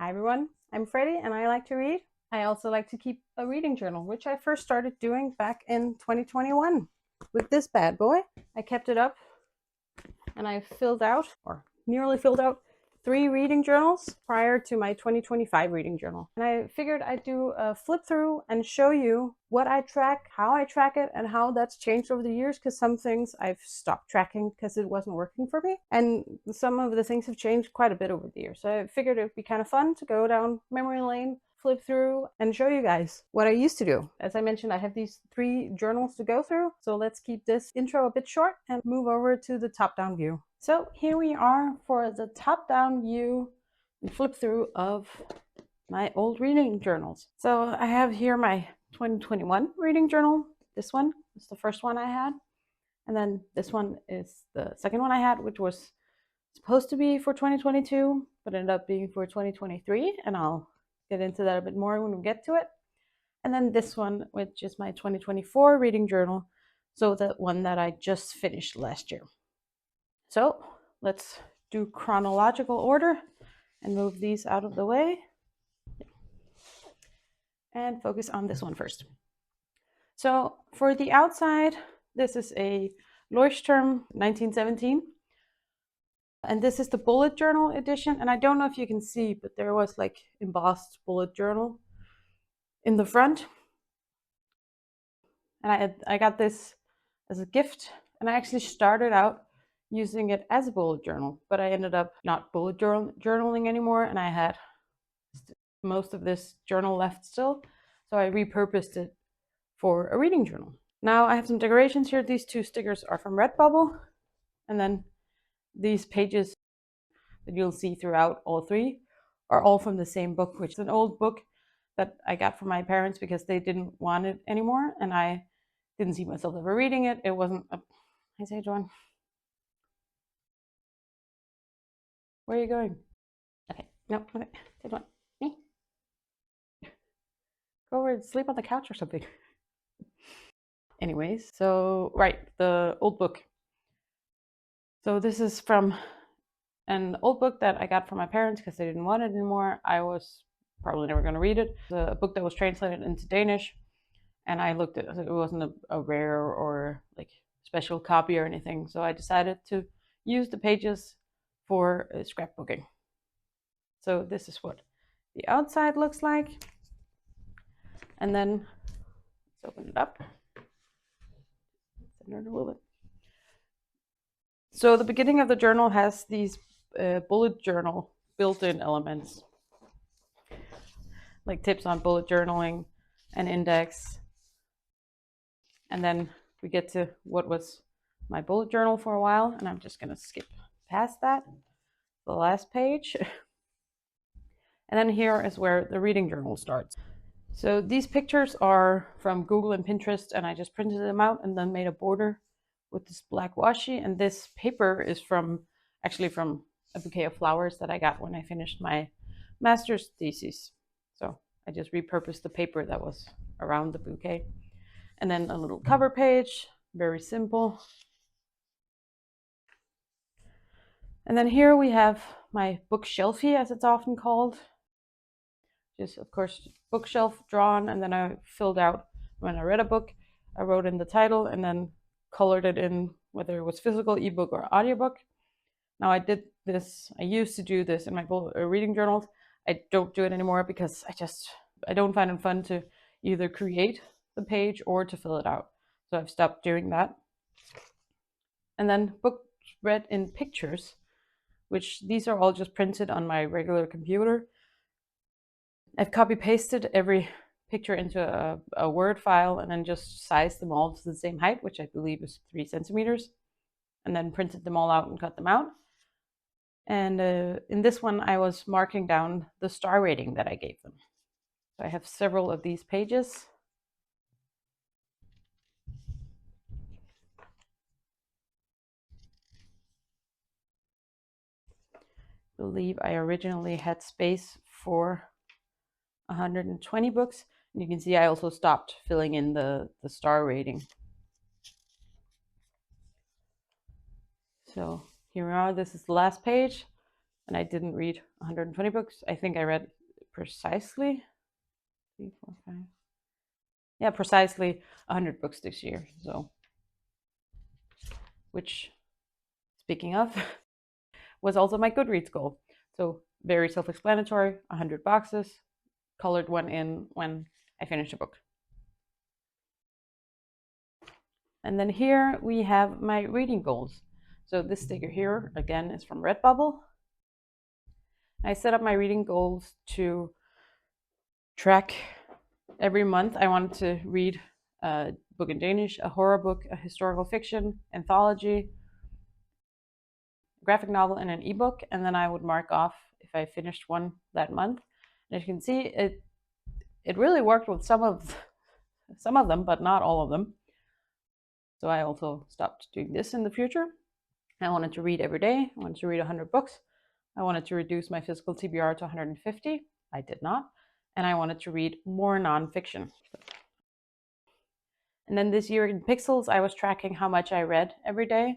Hi everyone, I'm Freddie and I like to read. I also like to keep a reading journal, which I first started doing back in 2021 with this bad boy. I kept it up and I filled out, or nearly filled out, 3 reading journals prior to my 2025 reading journal. And I figured I'd do a flip through and show you what I track, how I track it, and how that's changed over the years, because some things I've stopped tracking because it wasn't working for me. And some of the things have changed quite a bit over the years. So I figured it'd be kind of fun to go down memory lane, flip through, and show you guys what I used to do. As I mentioned, I have these 3 journals to go through, so let's keep this intro a bit short and move over to the top-down view. So here we are for the top-down view and flip through of my old reading journals. So I have here my 2021 reading journal. This one is the first one I had. And then this one is the second one I had, which was supposed to be for 2022, but ended up being for 2023. And I'll get into that a bit more when we get to it. And then this one, which is my 2024 reading journal. So the one that I just finished last year. So let's do chronological order and move these out of the way and focus on this one first. So for the outside, this is a Leuchtturm 1917. And this is the bullet journal edition. And I don't know if you can see, but there was like embossed bullet journal in the front. And I got this as a gift. And I actually started out using it as a bullet journal, but I ended up not bullet journaling anymore, and I had most of this journal left still, so I repurposed it for a reading journal. Now I have some decorations here. These 2 stickers are from Redbubble, and then these pages that you'll see throughout all 3 are all from the same book, which is an old book that I got from my parents because they didn't want it anymore, and I didn't see myself ever reading it. It wasn't a... I say, Joan, where are you going? Okay, no, okay, take one. Me? Go over and sleep on the couch or something. Anyways, so, right, the old book. So this is from an old book that I got from my parents because they didn't want it anymore. I was probably never going to read it. The book that was translated into Danish, and I looked at it. It wasn't a rare or like special copy or anything, so I decided to use the pages for scrapbooking. So this is what the outside looks like. And then let's open it up. A little bit. So the beginning of the journal has these bullet journal built-in elements, like tips on bullet journaling, an index, and then we get to what was my bullet journal for a while, and I'm just going to skip past that, the last page. And then here is where the reading journal starts. So these pictures are from Google and Pinterest, and I just printed them out and then made a border with this black washi. And this paper is actually from a bouquet of flowers that I got when I finished my master's thesis. So I just repurposed the paper that was around the bouquet. And then a little cover page, very simple. And then here we have my bookshelfie, as it's often called. Just, of course, bookshelf drawn, and then I filled out when I read a book. I wrote in the title and then colored it in, whether it was physical, ebook, or audiobook. Now I used to do this in my reading journals. I don't do it anymore because I don't find it fun to either create the page or to fill it out. So I've stopped doing that. And then book read in pictures, which these are all just printed on my regular computer. I've copy pasted every picture into a Word file and then just sized them all to the same height, which I believe is 3 centimeters, and then printed them all out and cut them out. And in this one, I was marking down the star rating that I gave them. So I have several of these pages. I believe I originally had space for 120 books. And you can see I also stopped filling in the star rating. So here we are. This is the last page, and I didn't read 120 books. I think I read precisely 3, 4, 5. Yeah, precisely 100 books this year. So, which, speaking of, was also my Goodreads goal. So very self-explanatory, 100 boxes, colored one in when I finish a book. And then here we have my reading goals. So this sticker here, again, is from Redbubble. I set up my reading goals to track every month. I wanted to read a book in Danish, a horror book, a historical fiction, anthology, graphic novel, and an ebook. And then I would mark off if I finished one that month. And as you can see, it really worked with some of them, but not all of them. So I also stopped doing this in the future. I wanted to read every day. I wanted to read 100 books. I wanted to reduce my physical TBR to 150. I did not. And I wanted to read more nonfiction. And then this year in pixels, I was tracking how much I read every day.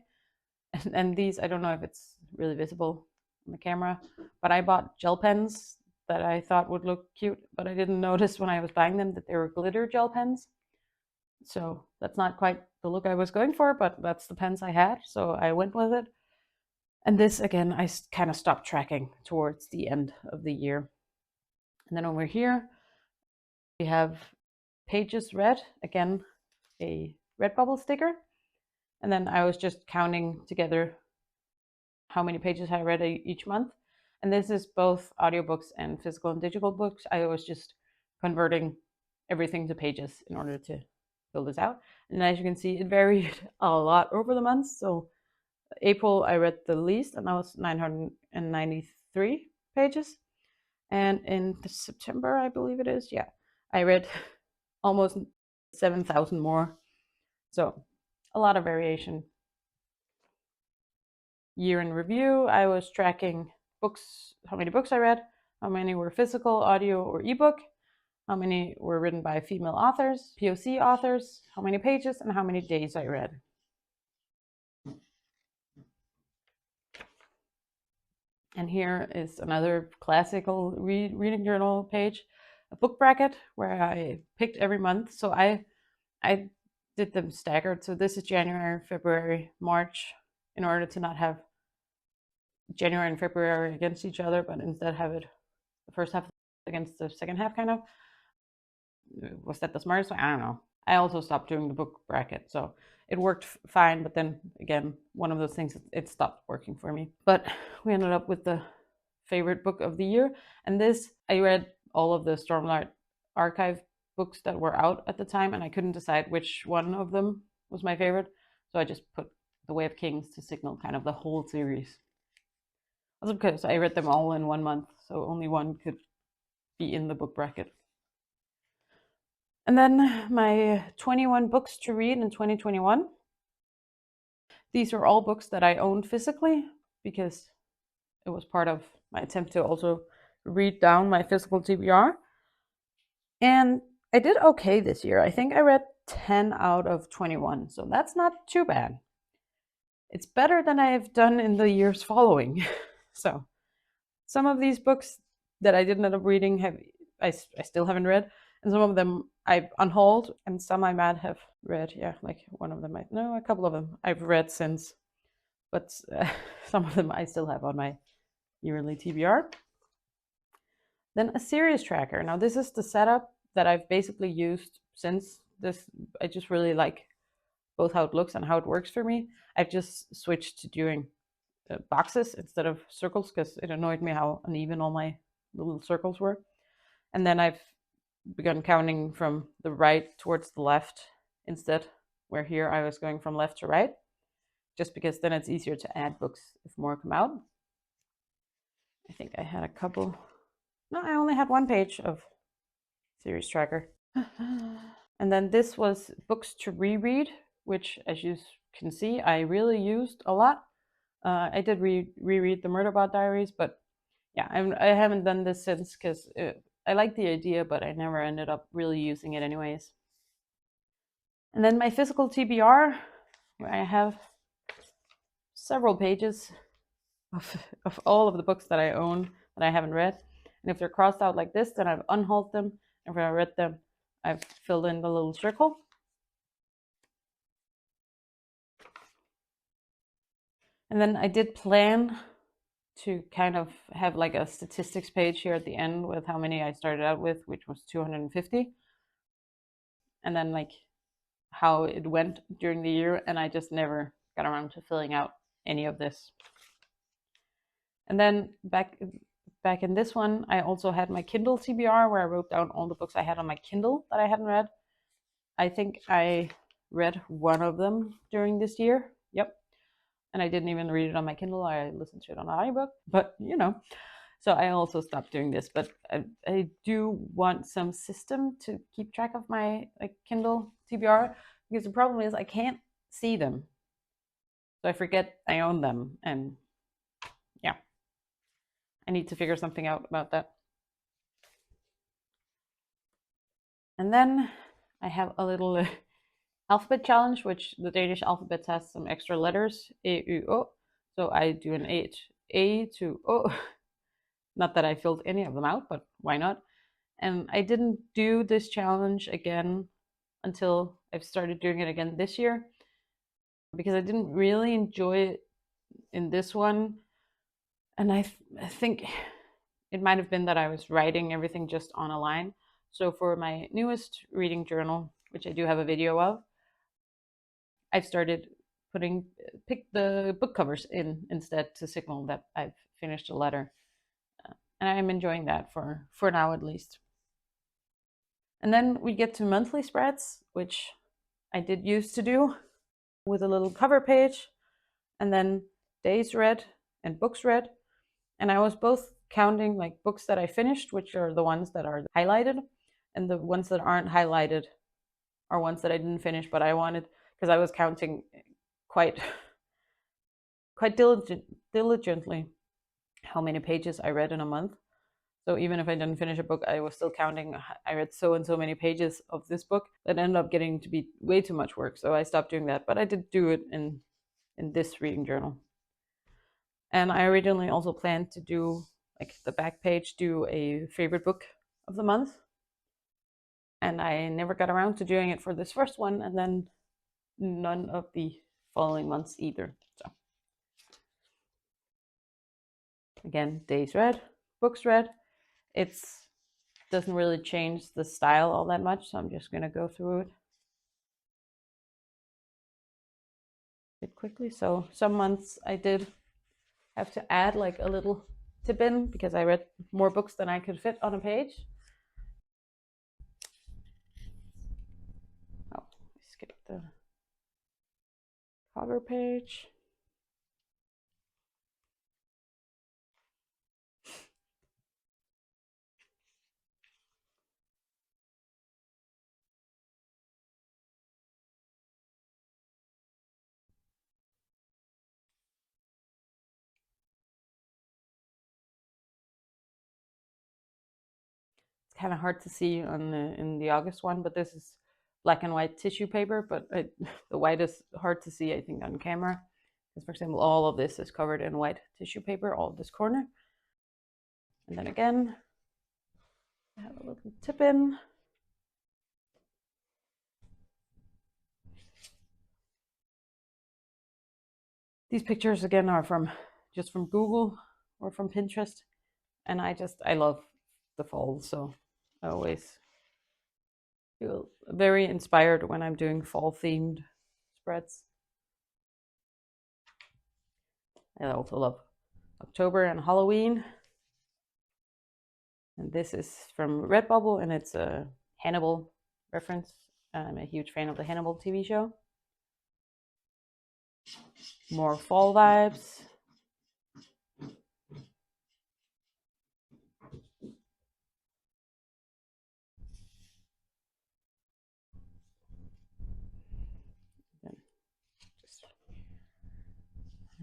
And these, I don't know if it's really visible on the camera, but I bought gel pens that I thought would look cute, but I didn't notice when I was buying them that they were glitter gel pens. So that's not quite the look I was going for, but that's the pens I had, so I went with it. And this, again, I kind of stopped tracking towards the end of the year. And then over here, we have pages read, again, a Redbubble sticker. And then I was just counting together how many pages I read each month. And this is both audiobooks and physical and digital books. I was just converting everything to pages in order to fill this out. And as you can see, it varied a lot over the months. So April, I read the least, and that was 993 pages. And in September, I believe it is, yeah, I read almost 7,000 more. So a lot of variation. Year in review, I was tracking books, how many books I read, how many were physical, audio, or ebook, how many were written by female authors, POC authors, how many pages, and how many days I read. And here is another classical reading journal page, a book bracket where I picked every month. So I did them staggered. So this is January, February, March, in order to not have January and February against each other, but instead have it the first half against the second half, kind of. Was that the smartest way? I don't know. I also stopped doing the book bracket, so it worked fine, but then again, one of those things, it stopped working for me. But we ended up with the favorite book of the year, and this, I read all of the Stormlight Archive books that were out at the time, and I couldn't decide which one of them was my favorite, so I just put The Way of Kings to signal kind of the whole series. Also because I read them all in 1 month, so only one could be in the book bracket. And then my 21 books to read in 2021. These are all books that I owned physically because it was part of my attempt to also read down my physical TBR. And I did okay this year. I think I read 10 out of 21, so that's not too bad. It's better than I've done in the years following. So some of these books that I didn't end up reading I still haven't read, and some of them I've unhauled, and some I might have read. Yeah, like one of them, a couple of them I've read since, but some of them I still have on my yearly TBR. Then a series tracker. Now this is the setup that I've basically used since this. I just really like both how it looks and how it works for me. I've just switched to doing boxes instead of circles because it annoyed me how uneven all my little circles were. And then I've begun counting from the right towards the left instead, where here I was going from left to right, just because then it's easier to add books if more come out. I think I had a couple. No, I only had 1 page of series tracker. And then this was books to reread, which, as you can see, I really used a lot. I did reread the Murderbot Diaries, but yeah, I haven't done this since because I like the idea, but I never ended up really using it anyways. And then my physical TBR, where I have several pages of all of the books that I own that I haven't read. And if they're crossed out like this, then I've unhauled them. And when I read them, I've filled in the little circle. And then I did plan to kind of have like a statistics page here at the end with how many I started out with, which was 250. And then like how it went during the year, and I just never got around to filling out any of this. And then back in this one, I also had my Kindle TBR where I wrote down all the books I had on my Kindle that I hadn't read. I think I read one of them during this year. Yep. And I didn't even read it on my Kindle. I listened to it on an audiobook, but you know. So I also stopped doing this, but I do want some system to keep track of my like Kindle TBR, because the problem is I can't see them. So I forget I own them, and yeah, I need to figure something out about that. And then I have a little alphabet challenge, which the Danish alphabet has some extra letters, A, U, O. So I do an A to O. Not that I filled any of them out, but why not? And I didn't do this challenge again until I've started doing it again this year, because I didn't really enjoy it in this one. And I think it might have been that I was writing everything just on a line. So for my newest reading journal, which I do have a video of, I've started pick the book covers in instead to signal that I've finished a letter. And I'm enjoying that for now at least. And then we get to monthly spreads, which I did used to do with a little cover page, and then days read and books read. And I was both counting like books that I finished, which are the ones that are highlighted, and the ones that aren't highlighted are ones that I didn't finish, but I wanted, because I was counting quite diligently how many pages I read in a month. So even if I didn't finish a book, I was still counting, I read so and so many pages of this book. That ended up getting to be way too much work. So I stopped doing that, but I did do it in this reading journal. And I originally also planned to do, like the back page, do a favorite book of the month. And I never got around to doing it for this first one, and then none of the following months either. So again, days read, books read. It doesn't really change the style all that much, so I'm just going to go through it a bit quickly. So some months I did have to add like a little tip in because I read more books than I could fit on a page. Oh, skip the cover page. Kind of hard to see on in the August one, but this is black and white tissue paper, but the white is hard to see, I think, on camera. Because, for example, all of this is covered in white tissue paper, all of this corner. And then again, I have a little tip in. These pictures, again, are just from Google or from Pinterest. And I love the fall, so I always feel very inspired when I'm doing fall themed spreads. I also love October and Halloween. And this is from Redbubble, and it's a Hannibal reference. I'm a huge fan of the Hannibal TV show. More fall vibes.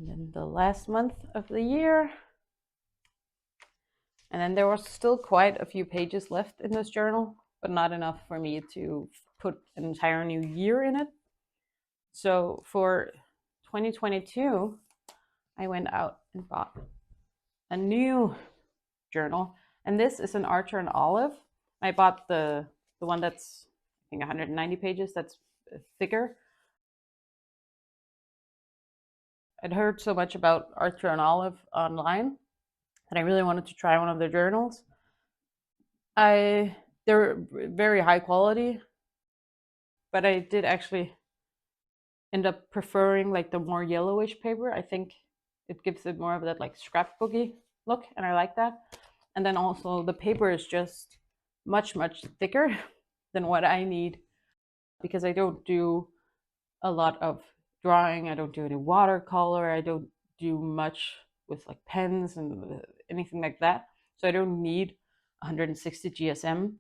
And then the last month of the year. And then there was still quite a few pages left in this journal, but not enough for me to put an entire new year in it. So for 2022, I went out and bought a new journal. And this is an Archer and Olive. I bought the one that's, I think, 190 pages, that's thicker. I'd heard so much about Archer and Olive online that I really wanted to try one of their journals. They're very high quality, but I did actually end up preferring like the more yellowish paper. I think it gives it more of that like scrapbooky look, and I like that. And then also the paper is just much thicker than what I need, because I don't do a lot of drawing. I don't do any watercolor. I don't do much with like pens and anything like that. So I don't need 160 GSM.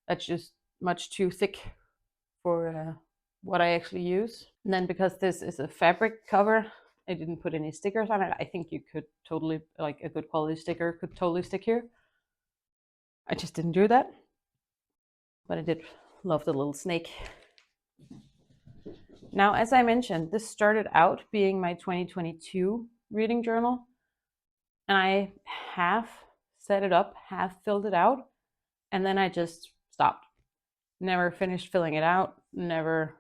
That's just much too thick for what I actually use. And then because this is a fabric cover, I didn't put any stickers on it. I think you could totally, like a good quality sticker could totally stick here. I just didn't do that. But I did love the little snake. Now, as I mentioned, this started out being my 2022 reading journal. And I half set it up, half filled it out, and then I just stopped. Never finished filling it out, never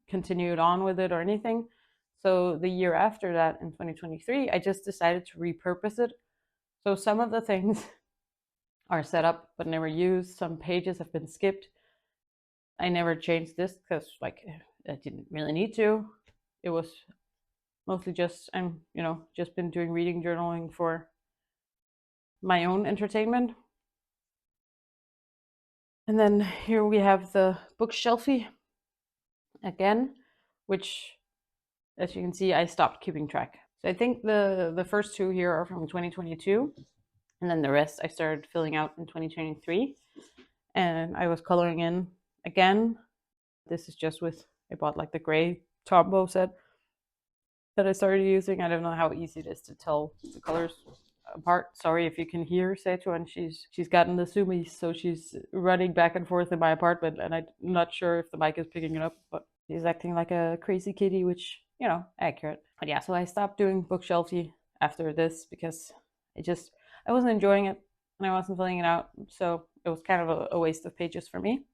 continued on with it or anything. So the year after that, in 2023, I just decided to repurpose it. So some of the things are set up but never used. Some pages have been skipped. I never changed this because like I didn't really need to. It was mostly just just been doing reading journaling for my own entertainment. And then here we have the bookshelfie again, which, as you can see, I stopped keeping track. So I think the first two here are from 2022, and then the rest I started filling out in 2023. And I was coloring in again. This is just with, I bought like the gray Tombow set that I started using. I don't know how easy it is to tell the colors apart. Sorry if you can hear Setuan. She's gotten the zoomies, so she's running back and forth in my apartment, and I'm not sure if the mic is picking it up, but she's acting like a crazy kitty, which, accurate. But yeah, so I stopped doing bookshelfie after this because I wasn't enjoying it and I wasn't filling it out, so it was kind of a waste of pages for me.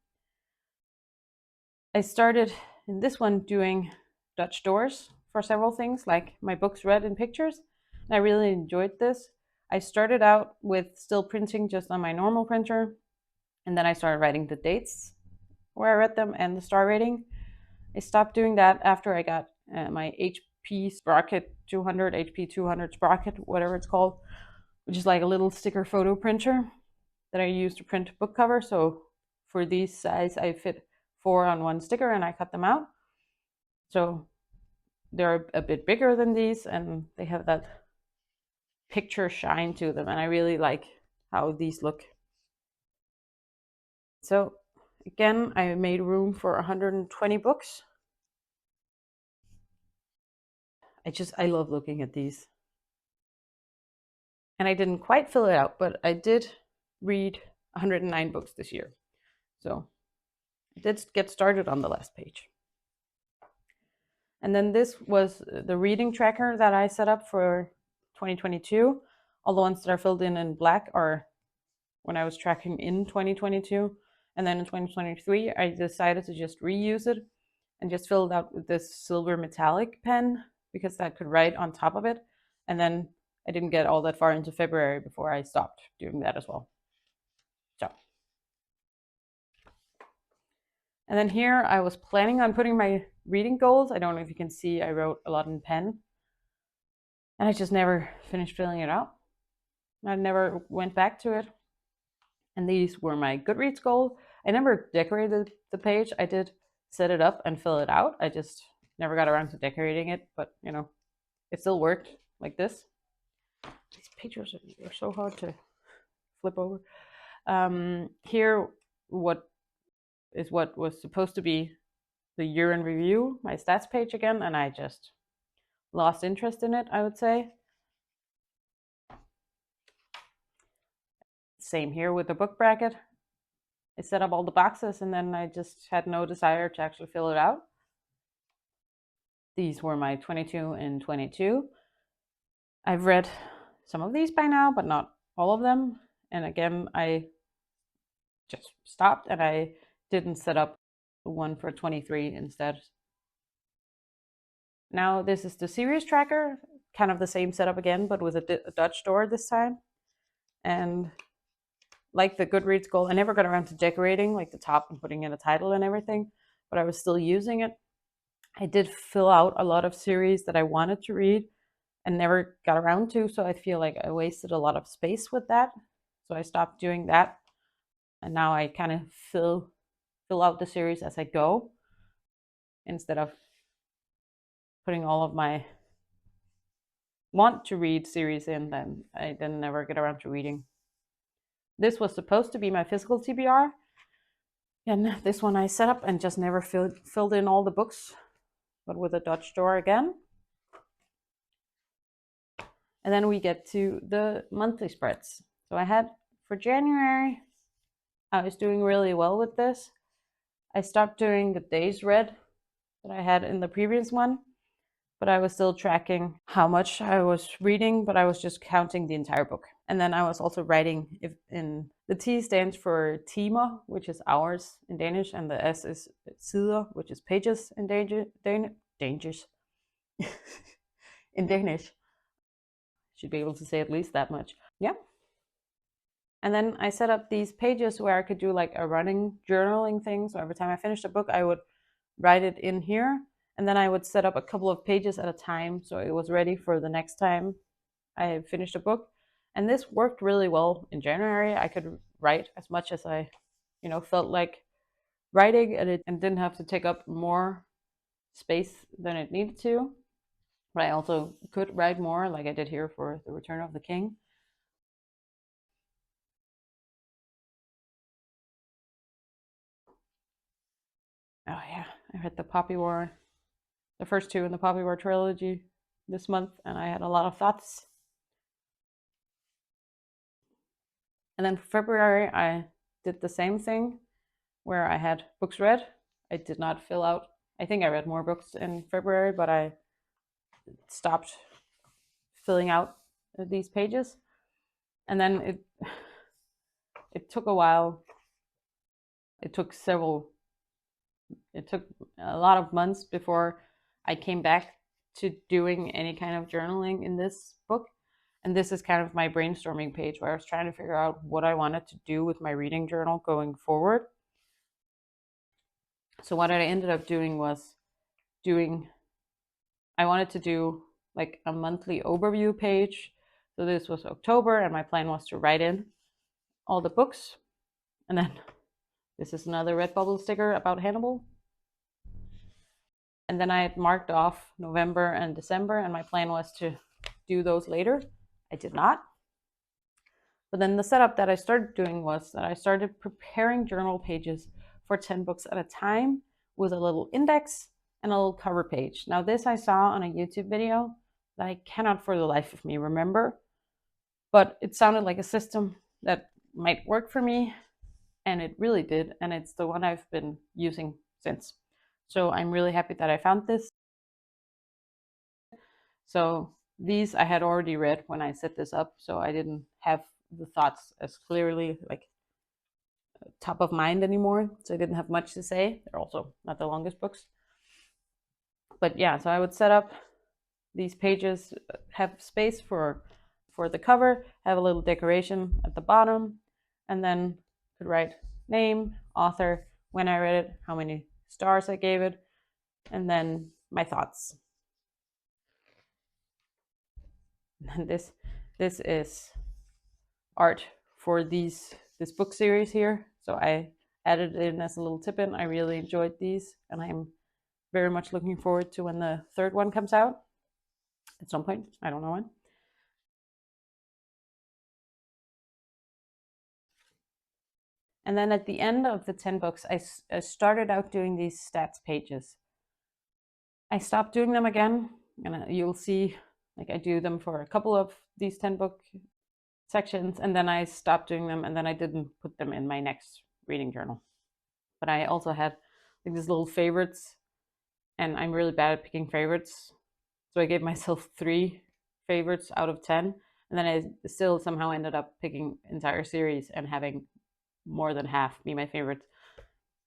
I started in this one doing Dutch doors for several things, like my books read in pictures, and I really enjoyed this. I started out with still printing just on my normal printer, and then I started writing the dates where I read them and the star rating. I stopped doing that after I got my HP Sprocket 200, HP 200 Sprocket, whatever it's called, which is like a little sticker photo printer that I use to print book cover. So for these size, I fit 4 on one sticker and I cut them out. So they're a bit bigger than these and they have that picture shine to them, and I really like how these look. So again, I made room for 120 books. I love looking at these. And I didn't quite fill it out, but I did read 109 books this year. So I did get started on the last page. And then this was the reading tracker that I set up for 2022. All the ones that are filled in black are when I was tracking in 2022. And then in 2023, I decided to just reuse it and just fill it out with this silver metallic pen because that could write on top of it. And then I didn't get all that far into February before I stopped doing that as well. So. And then here I was planning on putting my reading goals. I don't know if you can see, I wrote a lot in pen. And I just never finished filling it out. I never went back to it. And these were my Goodreads goal. I never decorated the page. I did set it up and fill it out. I just never got around to decorating it, but it still worked like this. These pages are so hard to flip over. Here, what was supposed to be the year in review, my stats page again, and I just lost interest in it, I would say. Same here with the book bracket. I set up all the boxes and then I just had no desire to actually fill it out. These were my 22 and 22. I've read some of these by now, but not all of them. And again, I just stopped and I didn't set up one for 23 instead. Now this is the series tracker, kind of the same setup again, but with a Dutch door this time. And like the Goodreads goal, I never got around to decorating like the top and putting in a title and everything, but I was still using it. I did fill out a lot of series that I wanted to read and never got around to, so I feel like I wasted a lot of space with that. So I stopped doing that, and now I kind of fill out the series as I go instead of putting all of my want to read series in that I then never get around to reading. This was supposed to be my physical TBR, and this one I set up and just never filled in all the books, but with a Dutch door again. And then we get to the monthly spreads. So I had for January, I was doing really well with this. I stopped doing the days read that I had in the previous one, but I was still tracking how much I was reading, but I was just counting the entire book. And then I was also writing in the T stands for timer, which is hours in Danish, and the S is sider, which is pages in Danish. In Danish. Should be able to say at least that much. Yeah. And then I set up these pages where I could do like a running journaling thing. So every time I finished a book, I would write it in here. And then I would set up a couple of pages at a time, so it was ready for the next time I finished a book. And this worked really well in January. I could write as much as I, felt like writing, and didn't have to take up more space than it needed to. But I also could write more, like I did here for The Return of the King. Oh yeah, I read the Poppy War, the first two in the Poppy War trilogy this month, and I had a lot of thoughts. And then for February, I did the same thing where I had books read. I did not fill out, I think I read more books in February, but I stopped filling out these pages. And then it took a while. It took a lot of months before I came back to doing any kind of journaling in this book. And this is kind of my brainstorming page where I was trying to figure out what I wanted to do with my reading journal going forward. So what I ended up doing was I wanted to do like a monthly overview page. So this was October, and my plan was to write in all the books. And then this is another Redbubble sticker about Hannibal. And then I had marked off November and December, and my plan was to do those later. I did not. But then the setup that I started doing was that I started preparing journal pages for 10 books at a time with a little index and a little cover page. Now this I saw on a YouTube video that I cannot for the life of me remember, but it sounded like a system that might work for me, and it really did, and it's the one I've been using since. So I'm really happy that I found this. So these I had already read when I set this up, so I didn't have the thoughts as clearly like top of mind anymore, so I didn't have much to say. They're also not the longest books. But yeah, so I would set up these pages, have space for the cover, have a little decoration at the bottom, and then could write name, author, when I read it, how many stars I gave it, and then my thoughts. And this is art for this book series here. So I added it in as a little tip-in. I really enjoyed these, and I'm very much looking forward to when the third one comes out at some point. I don't know when. And then at the end of the 10 books, I started out doing these stats pages. I stopped doing them again, and you'll see like I do them for a couple of these 10 book sections, and then I stopped doing them, and then I didn't put them in my next reading journal. But I also had like these little favorites, and I'm really bad at picking favorites. So I gave myself 3 favorites out of 10, And then I still somehow ended up picking entire series and having more than half be my favorites.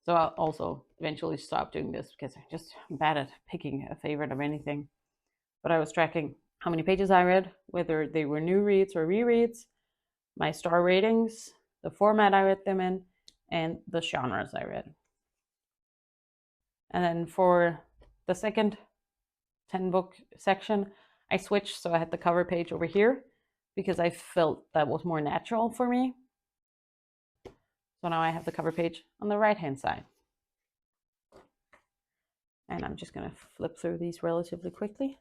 So I'll also eventually stop doing this because I'm just bad at picking a favorite of anything. But I was tracking how many pages I read, whether they were new reads or rereads, my star ratings, the format I read them in, and the genres I read. And then for the second 10 book section, I switched, so I had the cover page over here because I felt that was more natural for me. So now I have the cover page on the right hand side. And I'm just going to flip through these relatively quickly.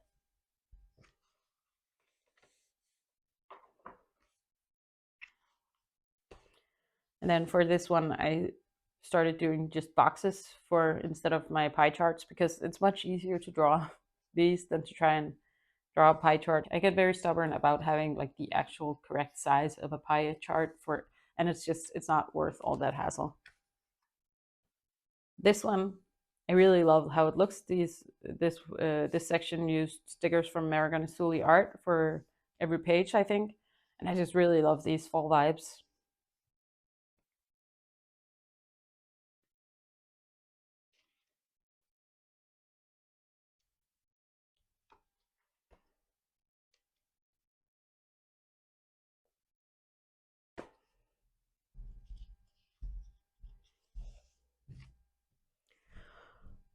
And then for this one, I started doing just boxes for instead of my pie charts because it's much easier to draw these than to try and draw a pie chart. I get very stubborn about having like the actual correct size of a pie chart for, and it's not worth all that hassle. This one, I really love how it looks. This section used stickers from American Sully Art for every page, I think, and I just really love these fall vibes.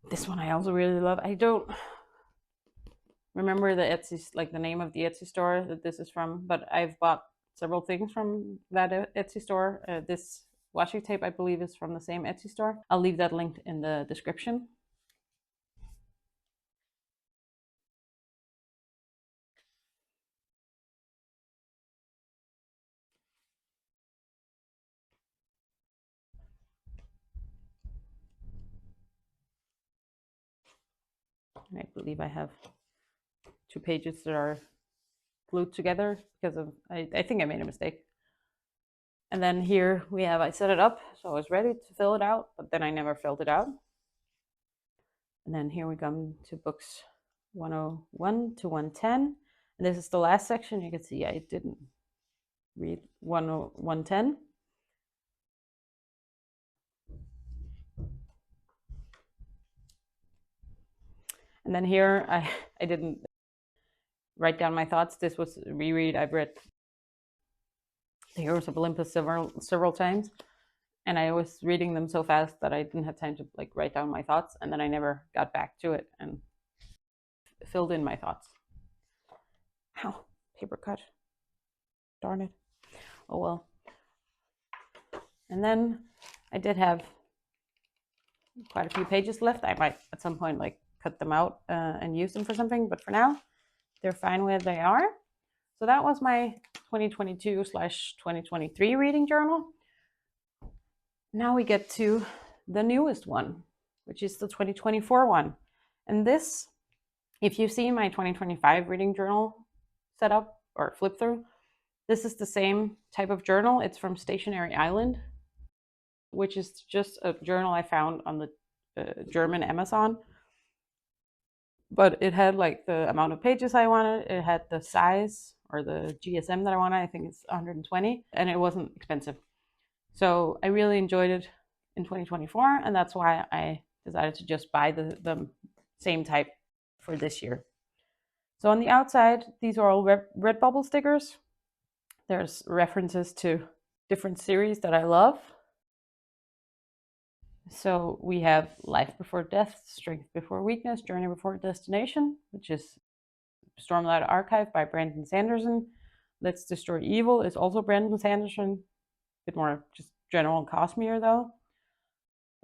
This one I also really love. I don't remember the Etsy, like the name of the Etsy store that this is from, but I've bought several things from that Etsy store. This washi tape, I believe, is from the same Etsy store. I'll leave that linked in the description. And I believe I have 2 pages that are glued together because of, I think I made a mistake. And then here we have, I set it up, so I was ready to fill it out, but then I never filled it out. And then here we come to books 101 to 110. And this is the last section. You can see I didn't read 110. And then here I didn't write down my thoughts. This was a reread. I've read The Heroes of Olympus several times, and I was reading them so fast that I didn't have time to like write down my thoughts, and then I never got back to it and filled in my thoughts. Ow, paper cut. Darn it. Oh well. And then I did have quite a few pages left. I might at some point like cut them out and use them for something, but for now they're fine where they are. So that was my 2022/2023 reading journal. Now we get to the newest one, which is the 2024 one. And this, if you've seen my 2025 reading journal setup or flip through, this is the same type of journal. It's from Stationery Island, which is just a journal I found on the German Amazon. But it had like the amount of pages I wanted. It had the size or the GSM that I wanted. I think it's 120, and it wasn't expensive. So I really enjoyed it in 2024, and that's why I decided to just buy the same type for this year. So on the outside, these are all Redbubble stickers. There's references to different series that I love. So we have Life Before Death, Strength Before Weakness, Journey Before Destination, which is Stormlight Archive by Brandon Sanderson. Let's Destroy Evil is also Brandon Sanderson, a bit more just general and Cosmere though.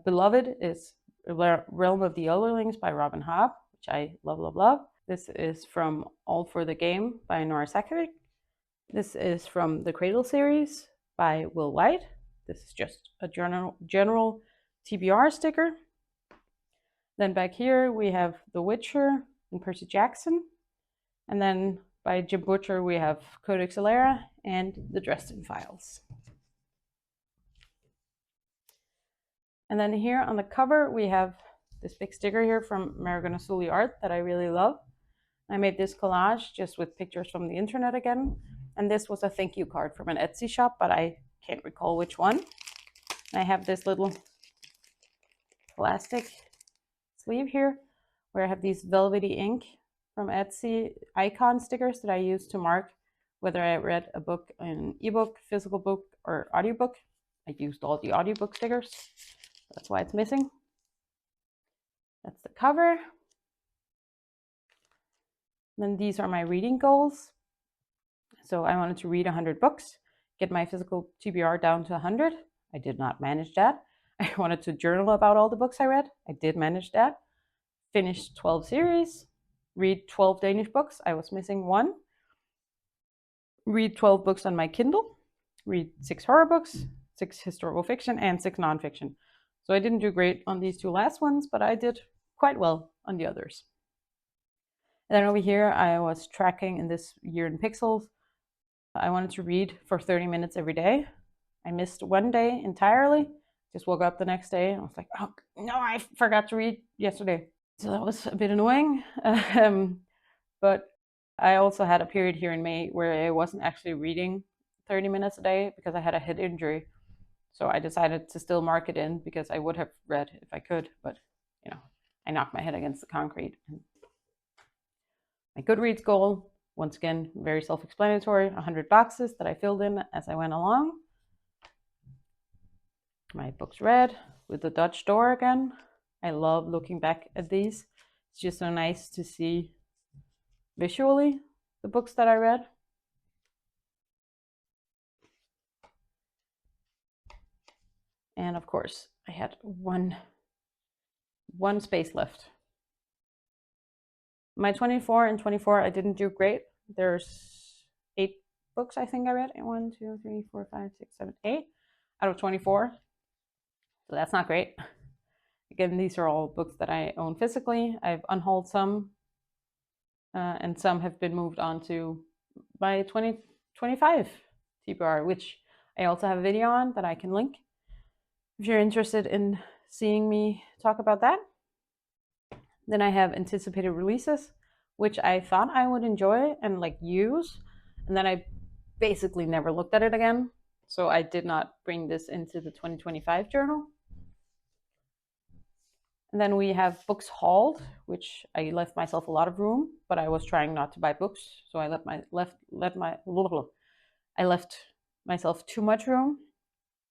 Beloved is Realm of the Elderlings by Robin Hobb, which I love, love, love. This is from All for the Game by Nora Sakovic. This is from the Cradle series by Will White. This is just a general TBR sticker. Then back here we have The Witcher and Percy Jackson. And then by Jim Butcher we have Codex Alera and The Dresden Files. And then here on the cover we have this big sticker here from American Sully Art that I really love. I made this collage just with pictures from the internet again. And this was a thank you card from an Etsy shop, but I can't recall which one. And I have this little plastic sleeve here where I have these velvety ink from Etsy icon stickers that I use to mark whether I read a book in ebook, physical book, or audiobook. I used all the audiobook stickers. That's why it's missing. That's the cover. And then these are my reading goals. So I wanted to read 100 books, get my physical TBR down to 100. I did not manage that. I wanted to journal about all the books I read. I did manage that. Finish 12 series, read 12 Danish books. I was missing one. Read 12 books on my Kindle, read 6 horror books, 6 historical fiction, and 6 nonfiction. So I didn't do great on these 2 last ones, but I did quite well on the others. And then over here, I was tracking in this year in pixels. I wanted to read for 30 minutes every day. I missed one day entirely. Just woke up the next day and I was like, oh no, I forgot to read yesterday. So that was a bit annoying. But I also had a period here in May where I wasn't actually reading 30 minutes a day because I had a head injury. So I decided to still mark it in because I would have read if I could, but you know, I knocked my head against the concrete. My Goodreads goal, once again, very self-explanatory, 100 boxes that I filled in as I went along. My books read with the Dutch door again. I love looking back at these. It's just so nice to see visually the books that I read. And of course, I had one space left. My 24 and 24, I didn't do great. There's 8 books I think I read. 1, 2, 3, 4, 5, 6, 7, 8 out of 24. So that's not great. Again, these are all books that I own physically. I've unhauled some, and some have been moved on to my 2025 TBR, which I also have a video on that I can link if you're interested in seeing me talk about that. Then I have anticipated releases, which I thought I would enjoy and like use, and then I basically never looked at it again. So I did not bring this into the 2025 journal. And then we have books hauled, which I left myself a lot of room, but I was trying not to buy books, so I left myself too much room,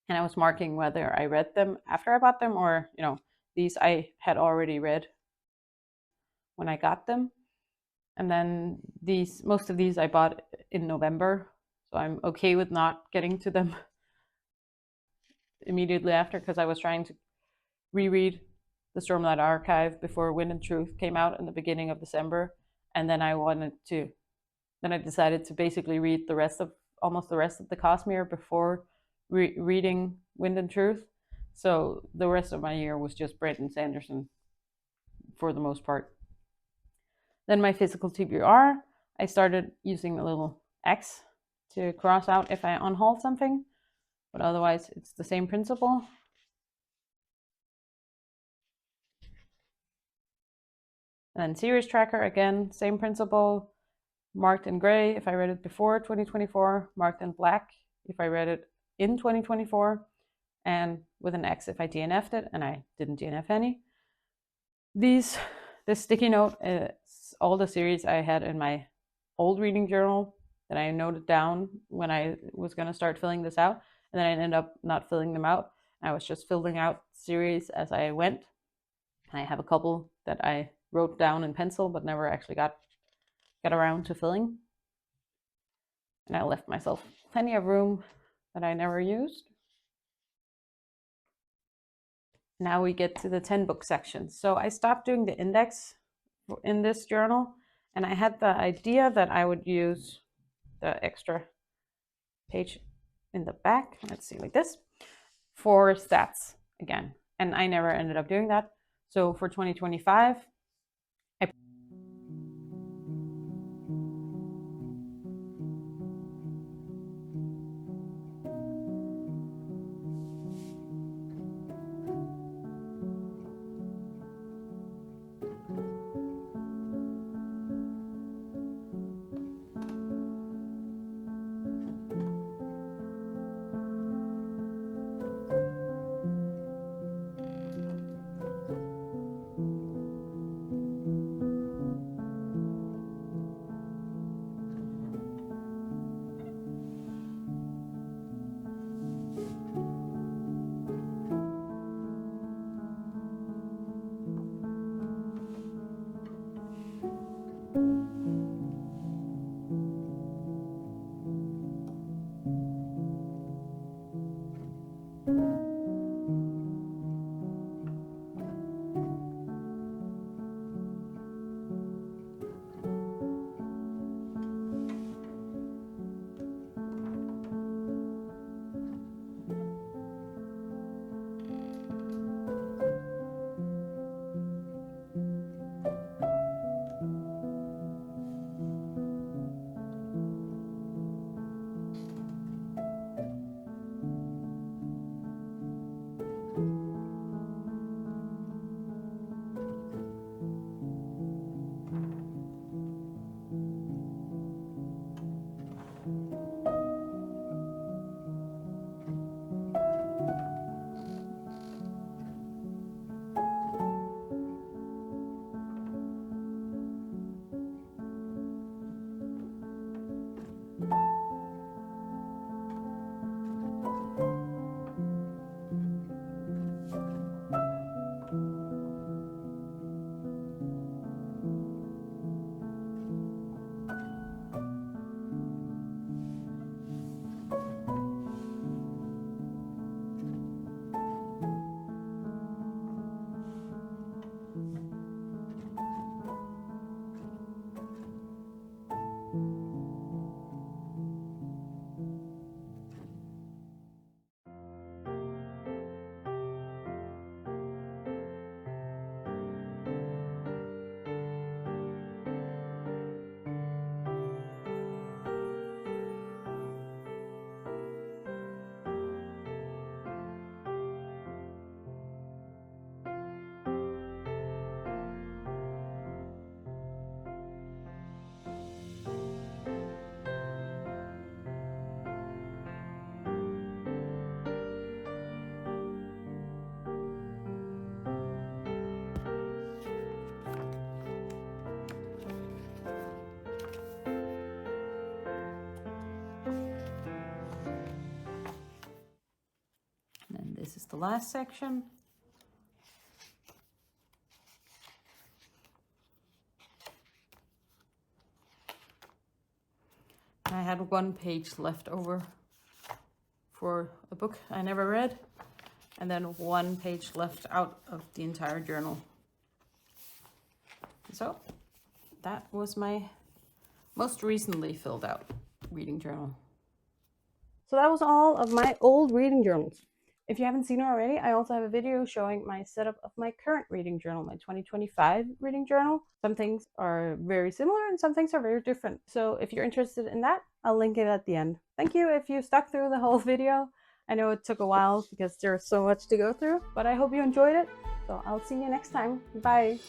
and I was marking whether I read them after I bought them or, you know, these I had already read when I got them. And then most of these I bought in November, so I'm okay with not getting to them immediately after, because I was trying to reread the Stormlight Archive before Wind and Truth came out in the beginning of December, and then I decided to basically read almost the rest of the Cosmere before reading Wind and Truth. So the rest of my year was just Brandon Sanderson for the most part. Then my physical TBR, I started using a little X to cross out if I unhaul something, but otherwise it's the same principle. And then series tracker, again, same principle, marked in gray if I read it before 2024, marked in black if I read it in 2024, and with an X if I DNF'd it, and I didn't DNF any. This sticky note is all the series I had in my old reading journal that I noted down when I was going to start filling this out, and then I ended up not filling them out. I was just filling out series as I went, and I have a couple that I wrote down in pencil but never actually got around to filling. And I left myself plenty of room that I never used. Now we get to the 10 book section. So I stopped doing the index in this journal, and I had the idea that I would use the extra page in the back, let's see, like this, for stats again. And I never ended up doing that. So for 2025, the last section. I had 1 page left over for a book I never read, and then 1 page left out of the entire journal. So that was my most recently filled out reading journal. So that was all of my old reading journals. If you haven't seen it already, I also have a video showing my setup of my current reading journal, my 2025 reading journal. Some things are very similar and some things are very different. So if you're interested in that, I'll link it at the end. Thank you if you stuck through the whole video. I know it took a while because there's so much to go through, but I hope you enjoyed it. So I'll see you next time. Bye.